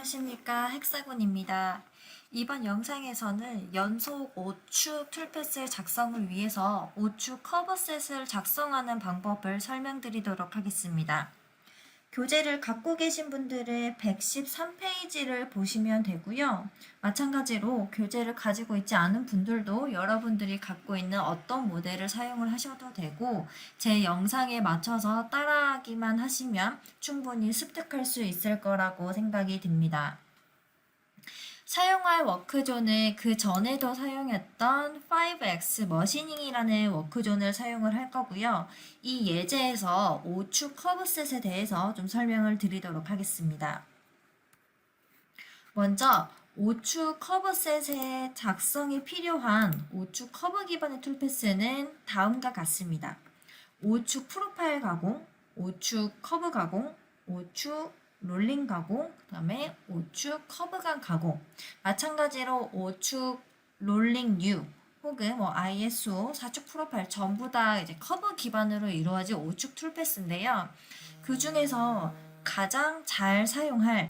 안녕하십니까, 헥사곤입니다. 이번 영상에서는 연속 5축 툴패스 작성을 위해서 5축 커버셋을 작성하는 방법을 설명드리도록 하겠습니다. 교재를 갖고 계신 분들은 113페이지를 보시면 되고요. 마찬가지로 교재를 가지고 있지 않은 분들도 여러분들이 갖고 있는 어떤 모델을 사용을 하셔도 되고, 제 영상에 맞춰서 따라하기만 하시면 충분히 습득할 수 있을 거라고 생각이 듭니다. 사용할 워크존은 그 전에도 사용했던 5X 머시닝이라는 워크존을 사용을 할 거고요. 이 예제에서 5축 커브셋에 대해서 좀 설명을 드리도록 하겠습니다. 먼저 5축 커브셋의 작성이 필요한 5축 커브 기반의 툴패스는 다음과 같습니다. 5축 프로파일 가공, 5축 커브 가공, 5축 롤링 가공, 그 다음에 5축 커브감 가공. 마찬가지로 5축 롤링 뉴 혹은 ISO 4축 프로파일 전부 다 이제 커브 기반으로 이루어진 5축 툴패스인데요. 그 중에서 가장 잘 사용할,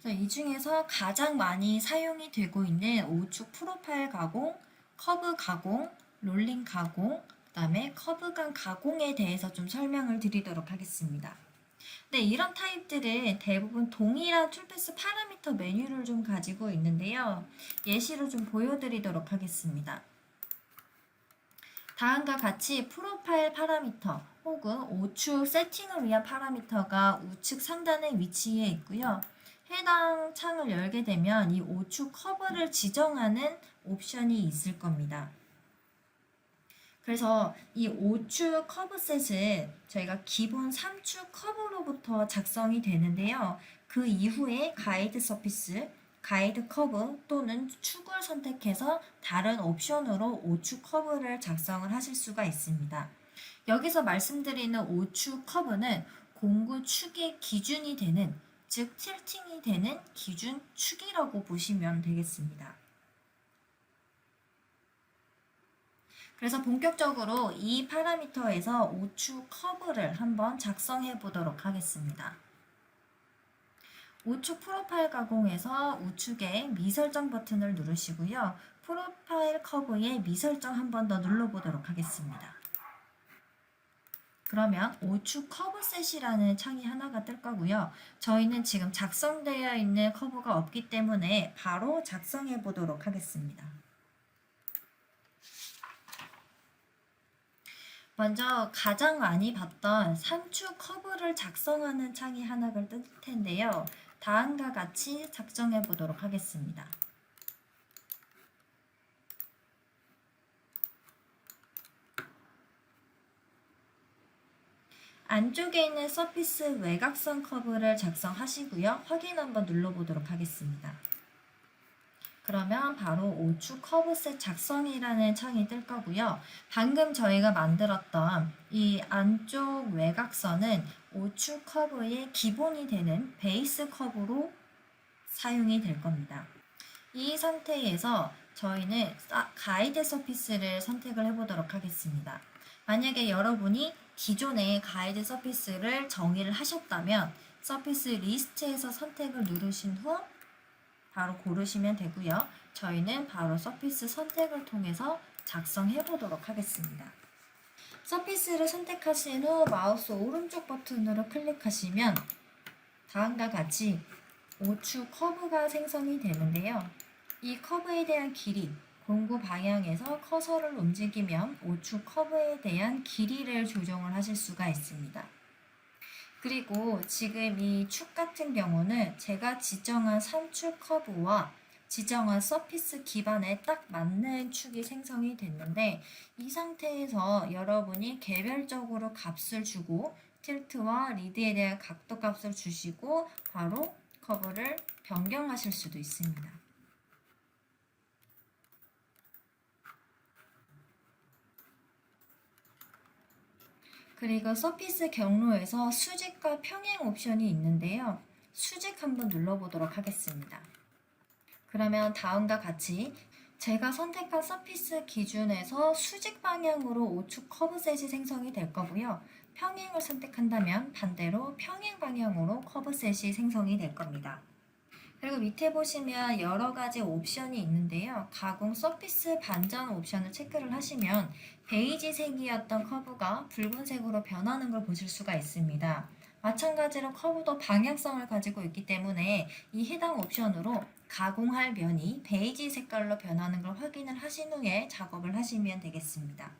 이 중에서 가장 많이 사용이 되고 있는 5축 프로파일 가공, 커브 가공, 롤링 가공, 그 다음에 커브감 가공에 대해서 좀 설명을 드리도록 하겠습니다. 네, 이런 타입들은 대부분 동일한 툴패스 파라미터 메뉴를 좀 가지고 있는데요. 예시로 좀 보여드리도록 하겠습니다. 다음과 같이 프로파일 파라미터 혹은 우측 세팅을 위한 파라미터가 우측 상단에 위치해 있고요. 해당 창을 열게 되면 이 우측 커버를 지정하는 옵션이 있을 겁니다. 그래서 이 5축 커브셋은 저희가 기본 3축 커브로부터 작성이 되는데요. 그 이후에 가이드 서피스, 가이드 커브 또는 축을 선택해서 다른 옵션으로 5축 커브를 작성을 하실 수가 있습니다. 여기서 말씀드리는 5축 커브는 공구 축의 기준이 되는, 즉 틸팅이 되는 기준 축이라고 보시면 되겠습니다. 그래서 본격적으로 이 파라미터에서 우측 커브를 한번 작성해 보도록 하겠습니다. 우측 프로파일 가공에서 우측에 미설정 버튼을 누르시고요. 프로파일 커브에 미설정 한번 더 눌러보도록 하겠습니다. 그러면 우측 커브셋이라는 창이 하나가 뜰 거고요. 저희는 지금 작성되어 있는 커브가 없기 때문에 바로 작성해 보도록 하겠습니다. 먼저 가장 많이 봤던 3축 커브를 작성하는 창이 하나가 뜰 텐데요. 다음과 같이 작성해 보도록 하겠습니다. 안쪽에 있는 서피스 외곽선 커브를 작성하시고요. 확인 한번 눌러보도록 하겠습니다. 그러면 바로 5축 커브셋 작성이라는 창이 뜰 거고요. 방금 저희가 만들었던 이 안쪽 외곽선은 5축 커브의 기본이 되는 베이스 커브로 사용이 될 겁니다. 이 상태에서 저희는 가이드 서피스를 선택을 해보도록 하겠습니다. 만약에 여러분이 기존의 가이드 서피스를 정의를 하셨다면 서피스 리스트에서 선택을 누르신 후 바로 고르시면 되고요. 저희는 바로 서피스 선택을 통해서 작성해 보도록 하겠습니다. 서피스를 선택하신 후 마우스 오른쪽 버튼으로 클릭하시면 다음과 같이 5축 커브가 생성이 되는데요. 이 커브에 대한 길이, 공구 방향에서 커서를 움직이면 5축 커브에 대한 길이를 조정을 하실 수가 있습니다. 그리고 지금 이 축 같은 경우는 제가 지정한 3축 커브와 지정한 서피스 기반에 딱 맞는 축이 생성이 됐는데, 이 상태에서 여러분이 개별적으로 값을 주고 틸트와 리드에 대한 각도 값을 주시고 바로 커브를 변경하실 수도 있습니다. 그리고 서피스 경로에서 수직과 평행 옵션이 있는데요. 수직 한번 눌러보도록 하겠습니다. 그러면 다음과 같이 제가 선택한 서피스 기준에서 수직 방향으로 5축 커브셋이 생성이 될 거고요. 평행을 선택한다면 반대로 평행 방향으로 커브셋이 생성이 될 겁니다. 그리고 밑에 보시면 여러 가지 옵션이 있는데요. 가공 서피스 반전 옵션을 체크를 하시면 베이지색이었던 커브가 붉은색으로 변하는 걸 보실 수가 있습니다. 마찬가지로 커브도 방향성을 가지고 있기 때문에 이 해당 옵션으로 가공할 면이 베이지 색깔로 변하는 걸 확인을 하신 후에 작업을 하시면 되겠습니다.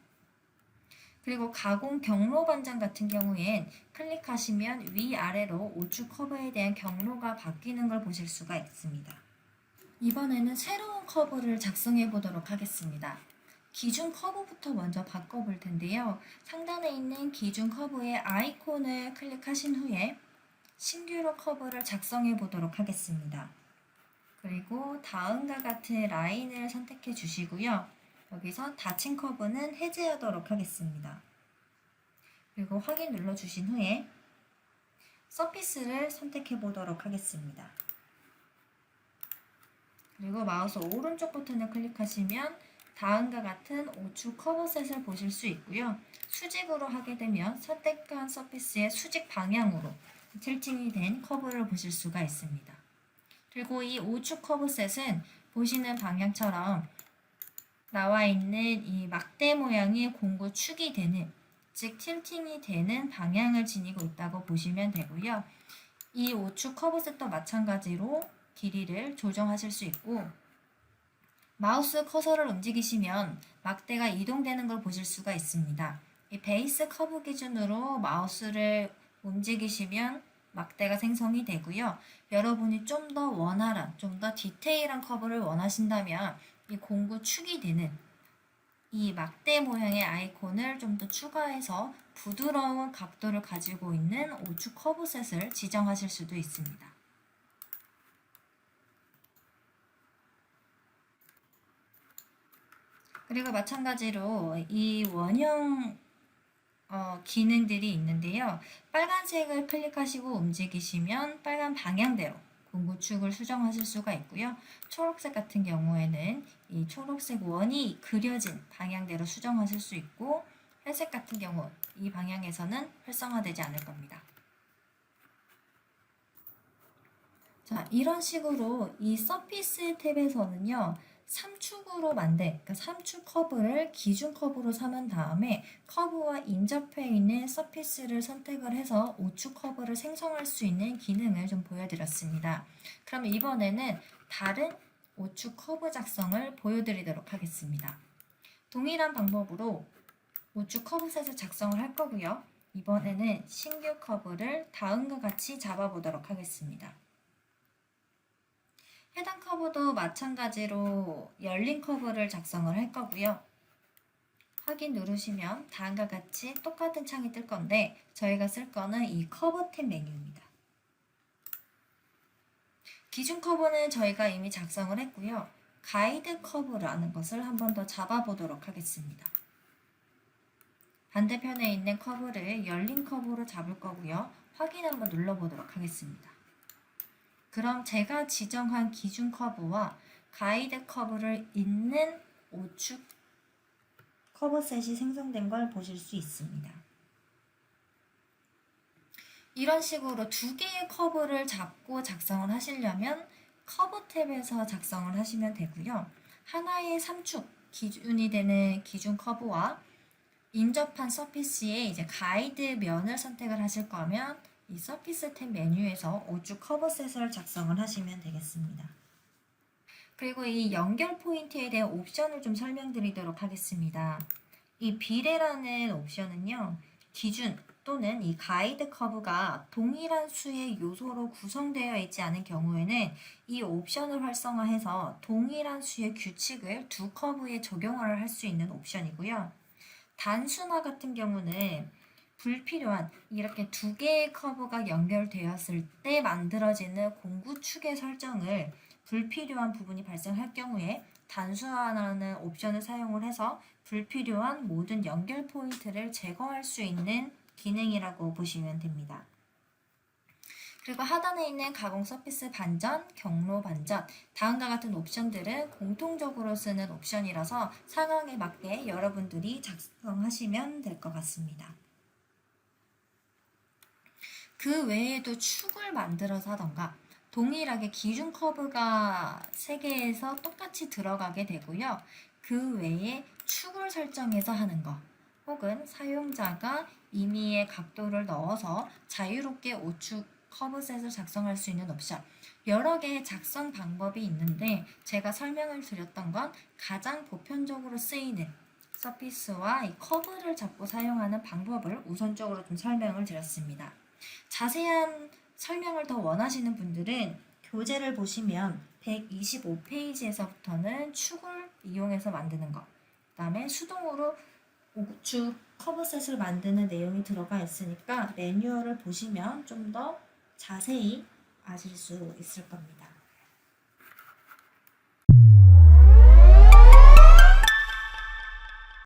그리고 가공 경로 반전 같은 경우엔 클릭하시면 위아래로 우측 커브에 대한 경로가 바뀌는 걸 보실 수가 있습니다. 이번에는 새로운 커브를 작성해 보도록 하겠습니다. 기준 커브부터 먼저 바꿔볼 텐데요. 상단에 있는 기준 커브의 아이콘을 클릭하신 후에 신규로 커브를 작성해 보도록 하겠습니다. 그리고 다음과 같은 라인을 선택해 주시고요. 여기서 닫힌 커브는 해제하도록 하겠습니다. 그리고 확인 눌러주신 후에 서피스를 선택해 보도록 하겠습니다. 그리고 마우스 오른쪽 버튼을 클릭하시면 다음과 같은 우측 커브셋을 보실 수 있고요. 수직으로 하게 되면 선택한 서피스의 수직 방향으로 틸팅이 된 커브를 보실 수가 있습니다. 그리고 이 우측 커브셋은 보시는 방향처럼 나와 있는 이 막대 모양의 공구 축이 되는, 즉 틸팅이 되는 방향을 지니고 있다고 보시면 되고요. 이 우측 커브셋도 마찬가지로 길이를 조정하실 수 있고 마우스 커서를 움직이시면 막대가 이동되는 걸 보실 수가 있습니다. 이 베이스 커브 기준으로 마우스를 움직이시면 막대가 생성이 되고요. 여러분이 좀 더 원활한, 좀 더 디테일한 커브를 원하신다면 이 공구 축이 되는 이 막대 모양의 아이콘을 좀 더 추가해서 부드러운 각도를 가지고 있는 우측 커브셋을 지정하실 수도 있습니다. 그리고 마찬가지로 이 원형 기능들이 있는데요. 빨간색을 클릭하시고 움직이시면 빨간 방향대로 공구축을 수정하실 수가 있고요. 초록색 같은 경우에는 이 초록색 원이 그려진 방향대로 수정하실 수 있고 회색 같은 경우 이 방향에서는 활성화되지 않을 겁니다. 자, 이런 식으로 이 서피스 탭에서는요. 3축으로 그러니까 3축 커브를 기준 커브로 삼은 다음에 커브와 인접해 있는 서피스를 선택을 해서 우측 커브를 생성할 수 있는 기능을 좀 보여드렸습니다. 그럼 이번에는 다른 우측 커브 작성을 보여드리도록 하겠습니다. 동일한 방법으로 우측 커브셋을 작성을 할 거고요. 이번에는 신규 커브를 다음과 같이 잡아보도록 하겠습니다. 해당 커브도 마찬가지로 열린 커브를 작성을 할 거고요. 확인 누르시면 다음과 같이 똑같은 창이 뜰 건데 저희가 쓸 거는 이 커브 탭 메뉴입니다. 기준 커브는 저희가 이미 작성을 했고요. 가이드 커브라는 것을 한 번 더 잡아보도록 하겠습니다. 반대편에 있는 커브를 열린 커브로 잡을 거고요. 확인 한번 눌러보도록 하겠습니다. 그럼 제가 지정한 기준 커브와 가이드 커브를 잇는 우측 커브셋이 생성된 걸 보실 수 있습니다. 이런 식으로 두 개의 커브를 잡고 작성을 하시려면 커브 탭에서 작성을 하시면 되고요. 하나의 3축 기준이 되는 기준 커브와 인접한 서피스의 이제 가이드 면을 선택을 하실 거면 이 서피스 탭 메뉴에서 우측 커브셋을 작성을 하시면 되겠습니다. 그리고 이 연결 포인트에 대한 옵션을 좀 설명드리도록 하겠습니다. 이 비례라는 옵션은요, 기준 또는 이 가이드 커브가 동일한 수의 요소로 구성되어 있지 않은 경우에는 이 옵션을 활성화해서 동일한 수의 규칙을 두 커브에 적용을 할 수 있는 옵션이고요. 단순화 같은 경우는 불필요한 이렇게 두 개의 커브가 연결되었을 때 만들어지는 공구축의 설정을 불필요한 부분이 발생할 경우에 단순화라는 옵션을 사용을 해서 불필요한 모든 연결 포인트를 제거할 수 있는 기능이라고 보시면 됩니다. 그리고 하단에 있는 가공 서피스 반전, 경로 반전, 다음과 같은 옵션들은 공통적으로 쓰는 옵션이라서 상황에 맞게 여러분들이 작성하시면 될 것 같습니다. 그 외에도 축을 만들어서 하던가 동일하게 기준 커브가 3개에서 똑같이 들어가게 되고요. 그 외에 축을 설정해서 하는 거, 혹은 사용자가 임의의 각도를 넣어서 자유롭게 우측 커브셋을 작성할 수 있는 옵션, 여러 개의 작성 방법이 있는데 제가 설명을 드렸던 건 가장 보편적으로 쓰이는 서피스와 이 커브를 잡고 사용하는 방법을 우선적으로 좀 설명을 드렸습니다. 자세한 설명을 더 원하시는 분들은 교재를 보시면 125페이지에서부터는 축을 이용해서 만드는 것, 그 다음에 수동으로 우측 커브셋을 만드는 내용이 들어가 있으니까 매뉴얼을 보시면 좀 더 자세히 아실 수 있을 겁니다.